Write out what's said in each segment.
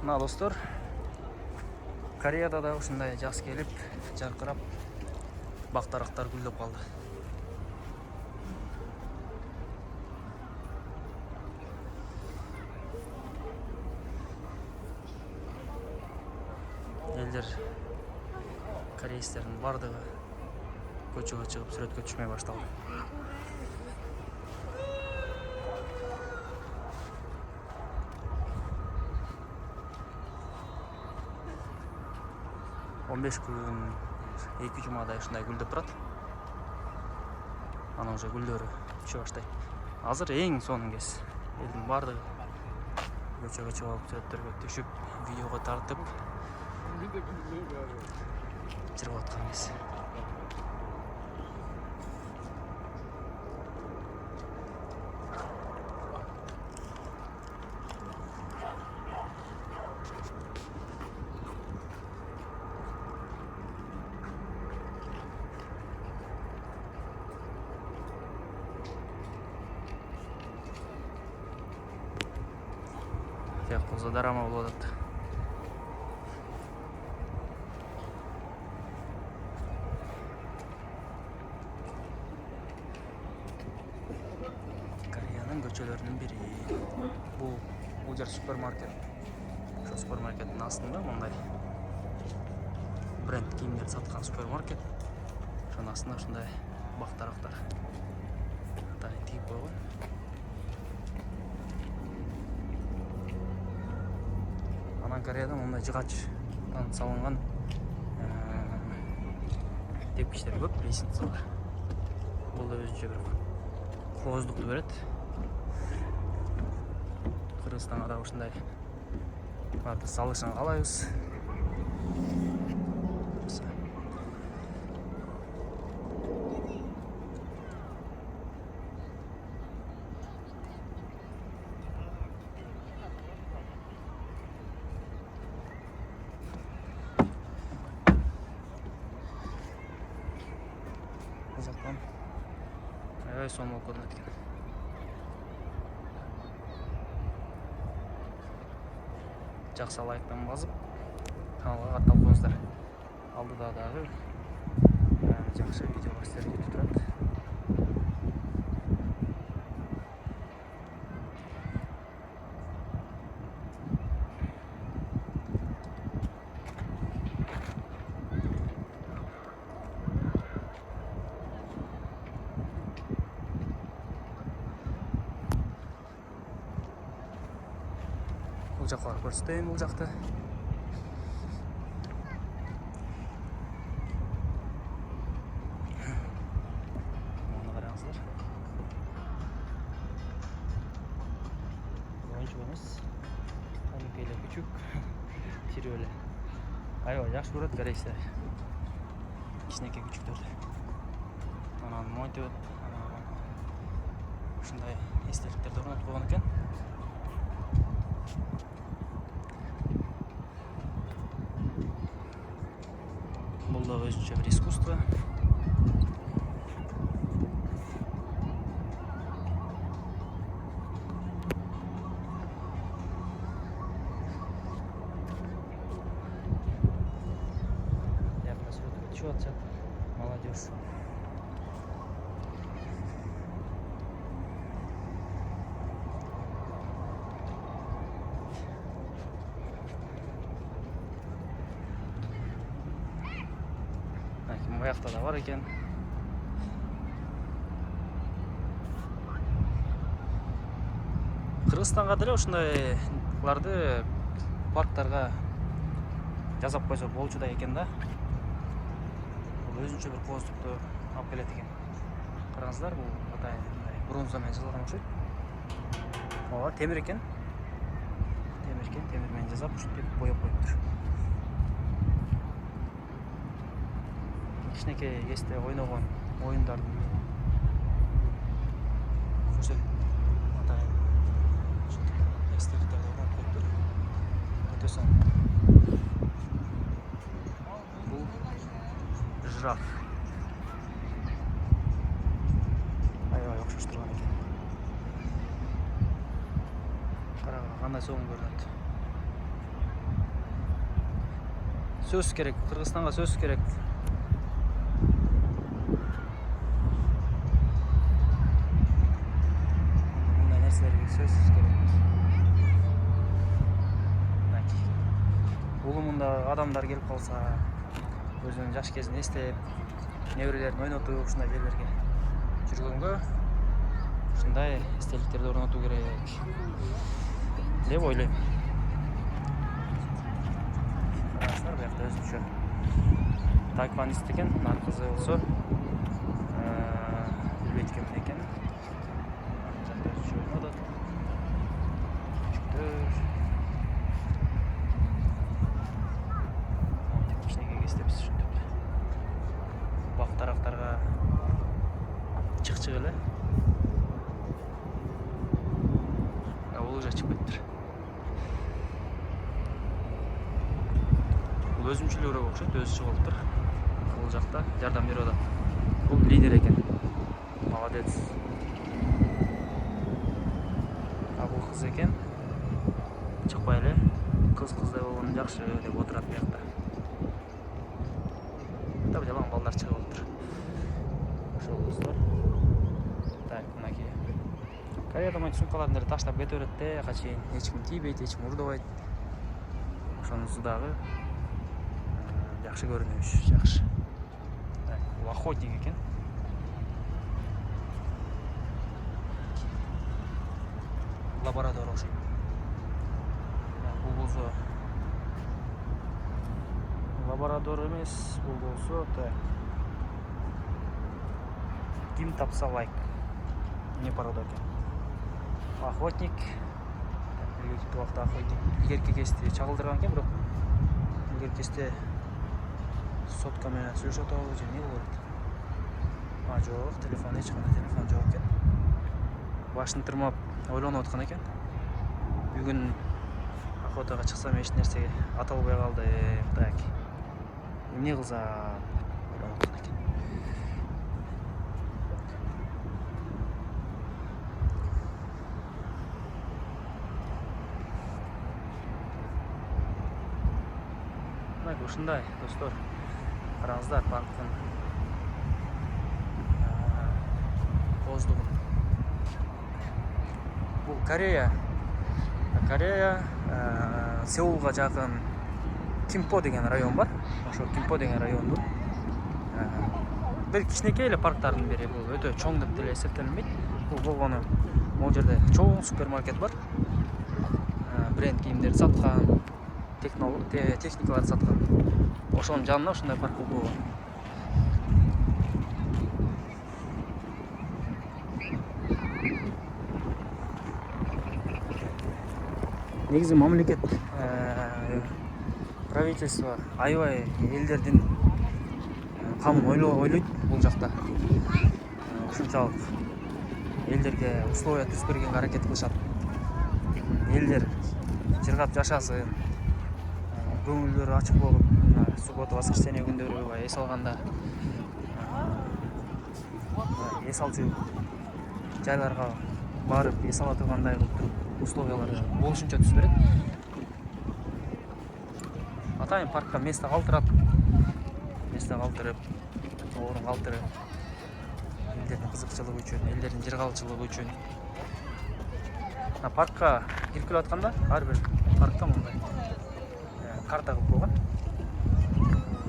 Мына достор, Кореяда да ушундай жаз келип, жаркырап, бактарактар гүлдөп калды. Элдер, корейстердин бардыгы көчөгө чыгып сүрөткө түшмөй башталды. Он 15 күн, 2 жумадай ушундай гүлдөп турат. Анан уже гүлдөрү түшө баштайт. Азыр эң сонун кез. Элдин бардыгы көчөгө чыгып сүрөттөргө түшүп, видеого тартып жүрүп аткан кез. Тияк болсо дарама болуп атат. Кореянын көчөлөрүнүн бири. Бул жер супермаркет. Ошо супермаркеттин астында мындай бренд кийимдер саткан супермаркет. Ошонун астында ушундай бактарактар тигип койгон. Кореяда мындай жыгачтан салынган тепкичтер көп, лестницалар. Бул да өзүнчө бир кооздукту берет. Кыргызстанга да ушундай салышын каалайбыз. Uzaktan aябай сонун болуп көрүнөт экен. Жакшы лайктан басып, каналга катталып коюңуздар. Алдыда дагы жакшы видеолор сиздерди күтүп турат. Бул жакка барып көрсөтөйүн бул жакты. Муну караңыздар. Oyuncu эмес. Кадимки эле күчүк, тирүү эле. Аябай жакшы көрөт корейстер. Кичинекей күчүктөрдү. Анан монтип, ушундай эстеликтерди орнотуп койгон экен. Бул да өзүнчө бир искусство. Жакында сүрөткө түшүп атышат. Молодежь. Аякта да бар экен. Кыргызстанга деле ушундайларды парктарга жасап койсо болчудай экен да. Бул өзүнчө бир кооздукту алып келет экен. Караңыздар, бул атайын бронза менен жасалган окшойт. Ооба, темир экен. Темир менен жасап, ушинтип боеп коюптур. Кичинекей кезде ойногон оюндардын атайын эстеликтерди орнотуп коюптур. Өтө сонун. Бул жираф. Аябай окшош турган экен. Караңыз, кандай сонун көрүнөт. сөзсүз керек, Кыргызстанга сөзсүз керек. Мындай нерселерге сөзсүз керек. Улумунда адамдар келип калса, өзүнүн жаш кезин эстеп, неберелерин ойнотуп, ушундай жерлерге жүргөнгө ушундай эстеликтерди орнотуу керек деп ойлойм. Караңыздар, бuyакта өзүнчө таеквондист экен, нар кызы болсо билбейт ким экен. Жакта өзүнчө ойнотот. Кичинекей кезде биз ушинтип бак тараптарга чык эле. Бул уже чыгып кетиптир. Бул өзүмчүлүгүрөөк окшойт, өзү чыгып алыптыр. Бул жакта жардам берип атат. Бул лидер экен. Молодец. Бул кыз экен. Чыкпай эле кыз-кыздай болгон жакшы деп отурат буякта. Таbii жалаң балдар чыгып алыптыр. Ошол достор. Так, мынакей. Кореяда мындай сумкалардын эле таштап кете берет да, качейин эч ким тийбейт, эч ким урдубайт. Ошонусу дагы жакшы көрүнүш, жакшы. Так, бул охотник экен. Лаборатор окшойт. Бул болсо лаборатор эмес, бул болсо так. Ким тапса лайк. Не порода экен. Охотник. Элге убакта охотник. Илгерки кести чагылдырган экен, бирок илгерки кезде сотка менен сүйлөшүп атабы же эмне болот? Жок, телефон эч кандай телефон жок экен. Башын тырмап ойлонуп аткан экен. Бүгүн охотага чыксам эч нерсеге ата албай калдым. Так. Эмне кылсам? Ойлонуп аткан экен. Ушундай достор, караңыздар, парктын коздугун. Бул Корея, Сеулга жакын Кимпо деген район бар. Ошо Кимпо деген райондун бир кичинекей эле парктардын бири. Бул өтө чоң деп деле эсептелинбейт. Бул болгону могу жерде чоң супермаркет бар. Бренд кийимдерди саткан, техникаларды саткан. Ошонун жанына ушундай парк болгон. Негизи мамлекет, правительство аябай элдердин камын ойлойт бул жакта. Ушунчалык элдерге условия түзүп бергенге аракет кылышат. Элдер жыргап жашасын, көңүлдөрү ачык болуп, суббота, воскресенье күндөрү эс алганда эс алчу жайларга барып эс ала тургандай кылып туруп условияларды болушунча түзүп берет. Атайын паркка место калтырып, орун калтырып, элдердин кызыкчылыгы үчүн, элдердин жыргалчылыгы үчүн. Паркка кирип келип атканда ар бир паркта мындай карта кылып койгон.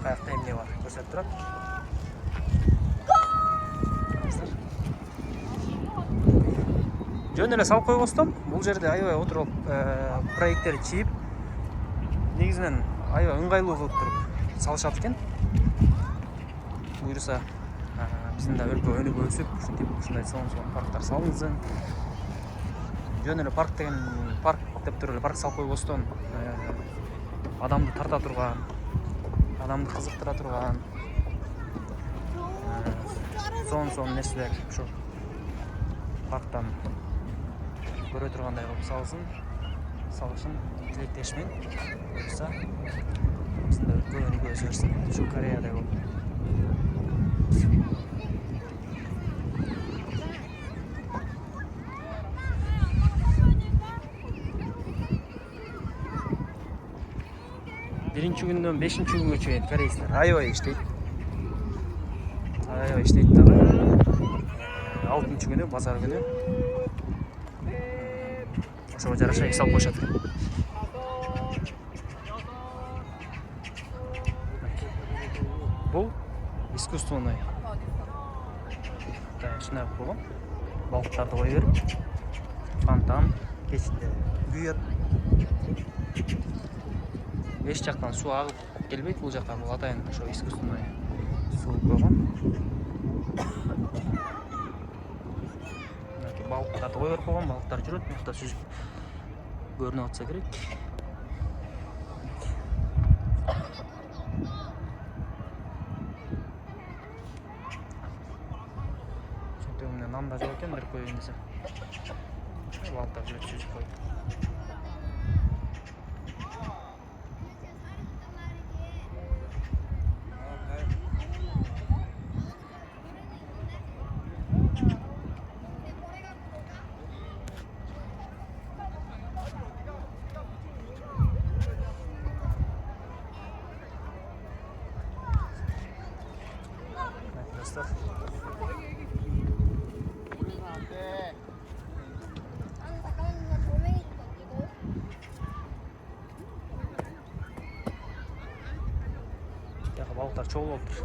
Каякта эмне бар көрсөтүп турат. Жөн эле салып койбостон, бул жерде аябай отуруп проекттерди чийип, негизинен аябай ыңгайлуу кылып туруп салышат экен. Буюрса, биздин да өлкө өнүгүп өсүп, ушундай сонун парктар салынсын. Жөн эле парк деген парк деп туруп эле парк салып койбостон, адамды тарта турган, адамды кызыктыра турган сонун нерселер ушу парктан көрө тургандай кылып салышын тилектешмин. Буюрса, биздин да өлкө өнүгүп өсө берсин. Ушу Кореядай болуп. Birinchi günden 5-chi күнгө чейин корейстер аябай иштейт. Аябай иштейт дагы. 6-чы күнү, базар күнү. Ошого жараша иш салып коюшат экен. Бул искусственный. Ушундай болгон. Балыктарды кое берип, фонтан күйөт. Эч жактан суу агып келбейт бул жака. Бул атайын ошо искусственный суу койгон. Балыктарды кое берип койгон, балыктар жүрөт, мыкта сүзүп көрүнүп атса керек. Төмүнөн нан да жок экен, бир коюн десе. Балыктар жүрөт, сүзүп коюп. Dostlar. Балыктар чогуу болуптур.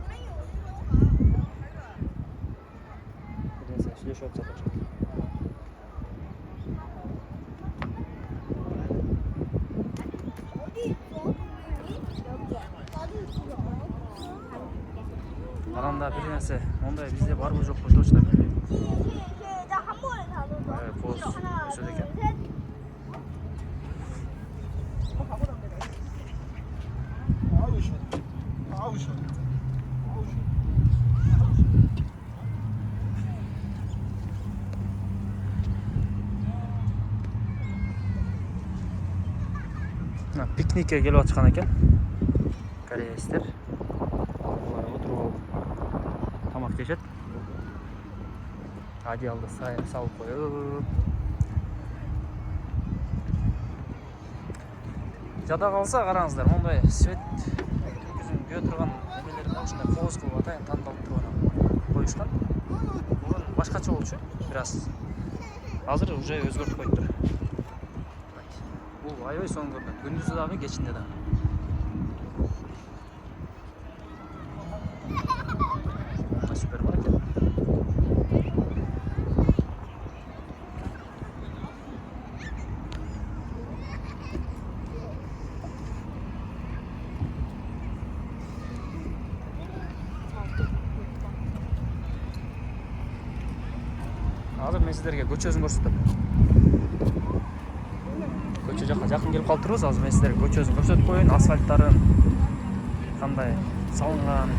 Бир нерсе сүйлөшүп атышат окшойт. Аранда бир нерсе мондай бизде барбы жокпу точно билбейм. Коз өсөт экен. Piknikке келип атышкан экен. Кореецтер. Булар отуруп тамак жешет. Одеялды салып коюп. Жада калса караңыздар, мондай свет күзүн күйө турган немелерин ушундай кооз кылып атайын тандалып турган коюшкан. Бул башкача болчу, бир аз. Азыр уже өзгөртүп коюптур. Бул аябай сонун көрүнөт. Күндүзү дагы, кечинде дагы. Супермаркет. Азыр мен сиздерге көчөсүн көрсөтөм. Көчө жакка жакын келип калыптырбыз. Азыр мен сиздерге көчөсүн көрсөтүп коеюн, асфальттарын кандай салынган.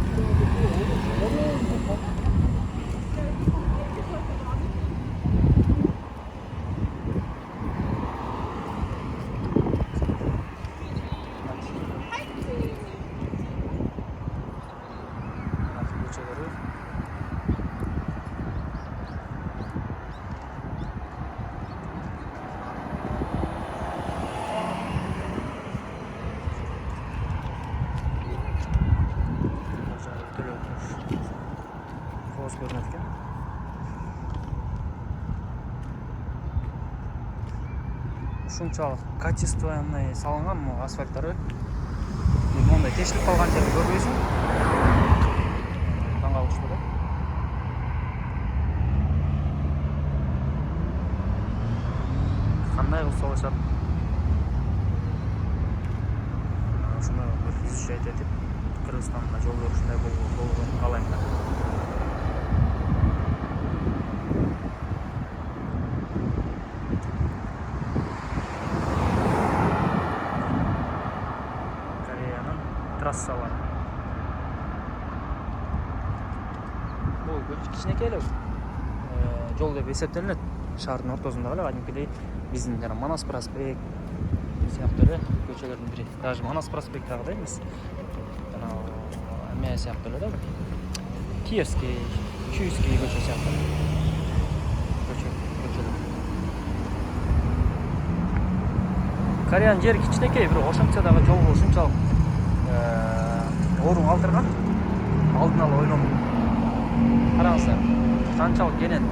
Koz görünüyor ekan. Ушунчалык качественный салынган могу асфальттары. Мондай тешилип калган жерди көрбөйсүң. Таң калыштуу да. Кандай кылып салышат? Ушуну бир изучать этип, Кыргызстанда жол ушундай болгонун каалайм да. Трассалар. Бул кичинекей эле жол деп эсептелинет. Шаардын ортосунда эле кадимкидей биздин жана Манас проспект сыяктуу эле көчөлөрдүн бири. Даже Манас проспект дагы да эмес. Жана эме сыяктуу эле да. Киевский, Чуйский көчө сыяктуу. Көчөлөр. Кореянын жери кичинекей, бирок ошентсе дагы жолго ушунчалык орун калтырган, алдын ала ойлонуп. Караңыздар, канчалык кенен.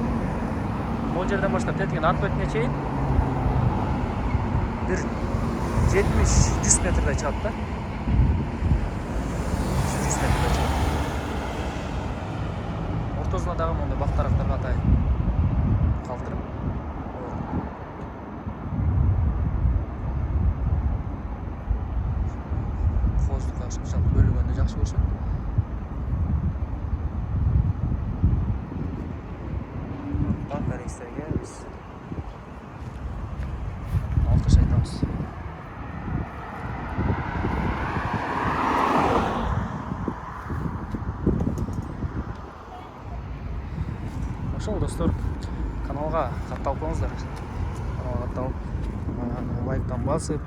Бул жерден баштап тетиген ат бетине чейин бир 70-100 метрдей чыгат да. 100 метрдей чыгат. Ортосуна дагы мондай бактарактарга атай калтырып. Коздукка ошончалык бөлүнгөндү жакшы көрүшөт. Банка рейстерге биз алкыш айтабыз. Ошол достор, каналга катталып коңуздар. Каналга катталып, лайктан басып,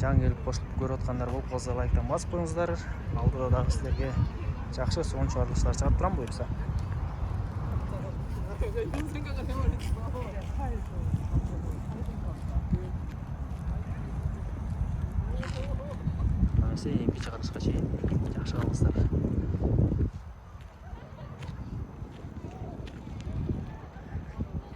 жаңы келип кошулуп көрүп аткандар болуп калса, лайктан басып коюңуздар. Алдыда дагы силерге жакшы сонун чыгарылыштар чыгарып турам буюрса. Эмки чыгарышка чейин жакшы калыңыздар.